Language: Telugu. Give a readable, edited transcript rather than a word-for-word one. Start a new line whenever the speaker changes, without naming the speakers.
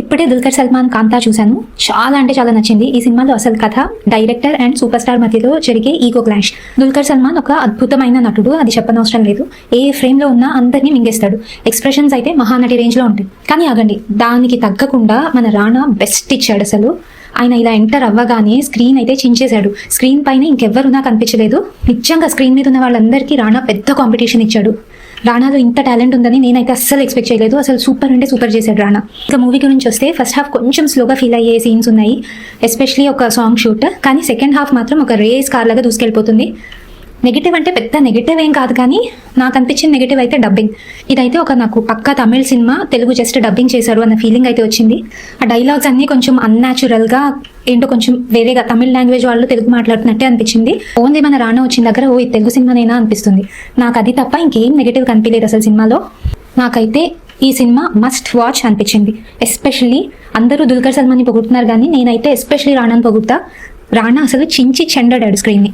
ఇప్పుడే దుల్కర్ సల్మాన్ కాంతా చూశాను. చాలా అంటే చాలా నచ్చింది. ఈ సినిమాలో అసలు కథ, డైరెక్టర్ అండ్ సూపర్ స్టార్ మధ్యలో జరిగే ఈగో క్లాష్. దుల్కర్ సల్మాన్ ఒక అద్భుతమైన నటుడు, అది చెప్పనవసరం లేదు. ఏ ఫ్రేమ్ లో ఉన్నా అందరినీ మింగేస్తాడు. ఎక్స్ప్రెషన్స్ అయితే మహానటి రేంజ్ లో ఉంటాయి. కానీ ఆగండి, దానికి తగ్గకుండా మన రానా బెస్ట్ ఇచ్చాడు. అసలు ఆయన ఇలా ఎంటర్ అవ్వగానే స్క్రీన్ అయితే చించేశాడు. స్క్రీన్ పైన ఇంకెవ్వరు నాకు అనిపించలేదు. నిజంగా స్క్రీన్ మీద ఉన్న వాళ్ళందరికీ రానా పెద్ద కాంపిటీషన్ ఇచ్చాడు. రానాలో ఇంత టాలెంట్ ఉందని నేనైతే అస్సలు ఎక్స్పెక్ట్ చేయలేదు. అసలు సూపర్ అంటే సూపర్ చేశాడు రానా. ఇక మూవీ గురించి వస్తే ఫస్ట్ హాఫ్ కొంచెం స్లోగా ఫీల్ అయ్యే సీన్స్ ఉన్నాయి, ఎస్పెషలీ ఒక సాంగ్ షూట్. కానీ సెకండ్ హాఫ్ మాత్రం ఒక రేస్ కార్ లాగా దూసుకెళ్ళిపోతుంది. నెగిటివ్ అంటే పెద్ద నెగిటివ్ ఏం కాదు, కానీ నాకు అనిపించిన నెగిటివ్ అయితే డబ్బింగ్. ఇదైతే ఒక నాకు పక్కా తమిళ సినిమా తెలుగు జస్ట్ డబ్బింగ్ చేశారు అన్న ఫీలింగ్ అయితే వచ్చింది. ఆ డైలాగ్స్ అన్ని కొంచెం అన్యాచురల్గా, ఏంటో కొంచెం వేరేగా తమిళ లాంగ్వేజ్ వాళ్ళు తెలుగు మాట్లాడుతున్నట్టే అనిపించింది. ఓన్లీ మన రానా వచ్చిన దగ్గర ఓ ఇది తెలుగు సినిమానేనా అనిపిస్తుంది. నాకు అది తప్ప ఇంకేం నెగిటివ్ కనిపించలేదు అసలు సినిమాలో. నాకైతే ఈ సినిమా మస్ట్ వాచ్ అనిపించింది. ఎస్పెషల్లీ అందరూ దుల్కర్ సల్మాన్ని పొగుడుతున్నారు, కానీ నేనైతే ఎస్పెషల్లీ రానాని పొగుడుతా. రానా అసలు చించి చెండాడాడు స్క్రీన్ని.